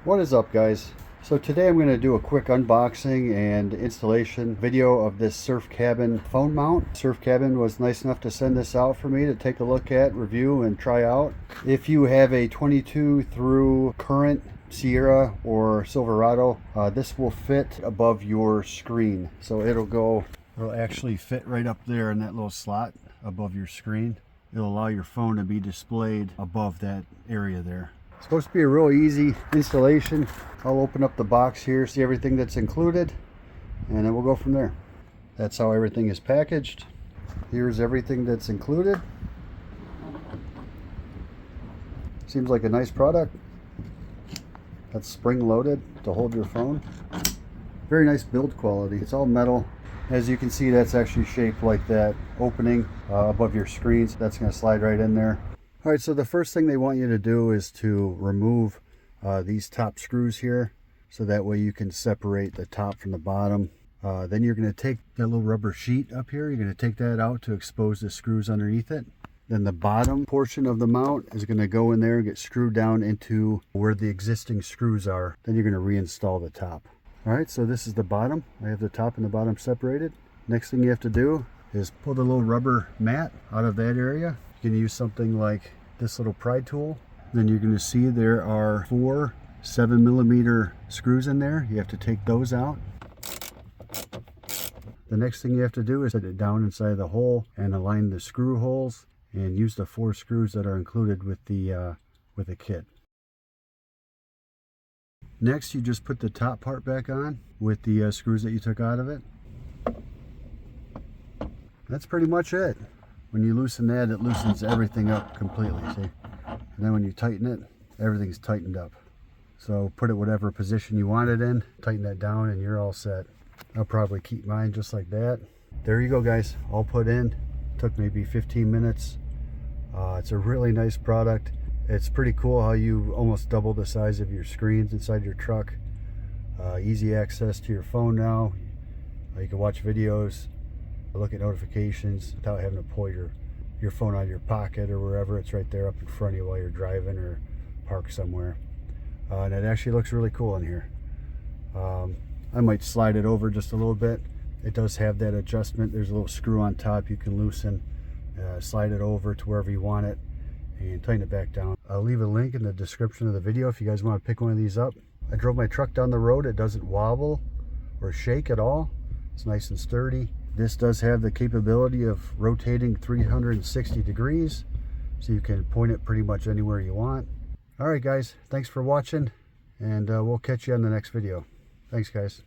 What is up, guys? So today I'm going to do a quick unboxing and installation video of this Surfcabin phone mount. Surfcabin was nice enough to send this out for me to take a look at, review, and try out. If you have a 22 through current Sierra or Silverado, this will fit above your screen. So it'll actually fit right up there in that little slot above your screen. It'll allow your phone to be displayed above that area there. It's supposed to be a real easy installation. I'll open up the box here, see everything that's included, and then we'll go from there. That's how everything is packaged. Here's everything that's included. Seems like a nice product. That's spring loaded to hold your phone. Very nice build quality. It's all metal. As you can see, that's actually shaped like that opening above your screen, so that's going to slide right in there. All right, so the first thing they want you to do is to remove these top screws here, so that way you can separate the top from the bottom. Then you're going to take that little rubber sheet up here, you're going to take that out to expose the screws underneath it. Then the bottom portion of the mount is going to go in there and get screwed down into where the existing screws are. Then you're going to reinstall the top. All right, so this is the bottom. I have the top and the bottom separated. Next thing you have to do is pull the little rubber mat out of that area. You can use something like this little pry tool. Then you're going to see there are 4 7mm screws in there. You have to take those out. The next thing you have to do is set it down inside the hole and align the screw holes and use the 4 screws that are included with the kit. Next, you just put the top part back on with the screws that you took out of it. That's pretty much it. When you loosen that, it loosens everything up completely, see? And then when you tighten it, everything's tightened up. So put it whatever position you want it in, tighten that down, and you're all set. I'll probably keep mine just like that. There you go, guys, all put in. Took maybe 15 minutes. It's a really nice product. It's pretty cool how you almost double the size of your screens inside your truck. Easy access to your phone now. You can watch videos, look at notifications without having to pull your phone out of your pocket or wherever. It's right there up in front of you while you're driving or parked somewhere. And it actually looks really cool in here. I might slide it over just a little bit. It does have that adjustment. There's a little screw on top you can loosen, slide it over to wherever you want it, and tighten it back down. I'll leave a link in the description of the video if you guys want to pick one of these up. I drove my truck down the road. It doesn't wobble or shake at all. It's nice and sturdy. This does have the capability of rotating 360 degrees, so you can point it pretty much anywhere you want. All right, guys, thanks for watching, and we'll catch you on the next video. Thanks, guys.